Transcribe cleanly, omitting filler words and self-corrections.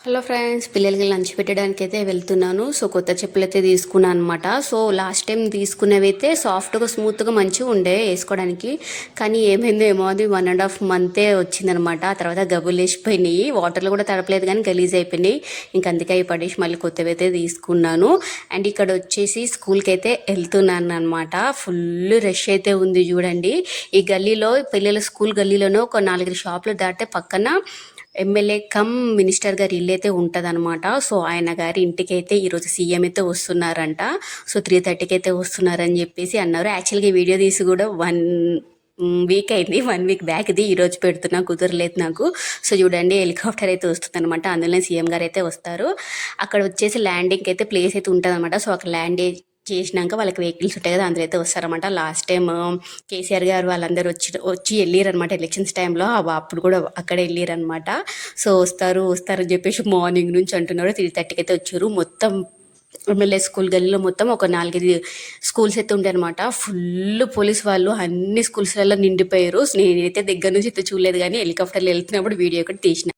Hello friends, పిల్లలకి lunch పెట్టడానికి అయితే వెళ్తున్నాను. సో కొత్త చెప్పులు అయితే తీసుకున్నాను అనమాట. సో లాస్ట్ టైం తీసుకునేవి అయితే సాఫ్ట్గా స్మూత్గా మంచిగా ఉండే వేసుకోవడానికి. కానీ ఏమైందో ఏమో, అది 1.5 మంతే వచ్చిందనమాట. ఆ తర్వాత గబులు వేసిపోయినాయి, వాటర్లో కూడా తడపలేదు కానీ గలీజ్ అయిపోయినాయి. ఇంక అందుకే అవి పడేసి మళ్ళీ కొత్తవి అయితే తీసుకున్నాను. అండ్ ఇక్కడ వచ్చేసి స్కూల్కి అయితే వెళ్తున్నాను అనమాట. ఫుల్ రష్ అయితే ఉంది చూడండి. ఈ గల్లీలో పిల్లల స్కూల్ గల్లీలోనే ఒక 4 షాపులు దాటే పక్కన ఎమ్మెల్యే కమ్ మినిస్టర్ గారి ఇల్లు అయితే ఉంటుందన్నమాట. సో ఆయన గారి ఇంటికి అయితే ఈరోజు సీఎం అయితే వస్తున్నారంట. సో 3:30కి అయితే వస్తున్నారని చెప్పేసి అన్నారు. యాక్చువల్గా ఈ వీడియో తీసి కూడా 1 వీక్ అయింది, 1 వీక్ బ్యాక్ది. ఈరోజు పెడుతున్నా, కుదరలేదు నాకు. సో చూడండి, హెలికాప్టర్ అయితే వస్తుంది అనమాట. అందులో సీఎం గారు అయితే వస్తారు. అక్కడ వచ్చేసి ల్యాండింగ్కి అయితే ప్లేస్ అయితే ఉంటుంది అనమాట. సో అక్కడ ల్యాండ్ చేసినాక వాళ్ళకి వెహికల్స్ ఉంటాయి కదా, అందులో అయితే వస్తారన్నమాట. లాస్ట్ టైం కేసీఆర్ గారు వాళ్ళందరూ వచ్చి వెళ్ళారనమాట ఎలక్షన్స్ టైంలో. అప్పుడు కూడా అక్కడ వెళ్ళారనమాట. సో వస్తారని చెప్పేసి మార్నింగ్ నుంచి అంటున్నారు. 3:30కి అయితే వచ్చారు. మొత్తం ఎమ్మెల్యే స్కూల్ గల్లీలో మొత్తం ఒక 4 స్కూల్స్ అయితే ఉంటాయి అనమాట. ఫుల్ పోలీస్ వాళ్ళు అన్ని స్కూల్స్లలో నిండిపోయారు. నేనైతే దగ్గర నుంచి అయితే చూడలేదు కానీ హెలికాప్టర్లో వెళ్తున్నప్పుడు వీడియో ఒకటి తీసిన.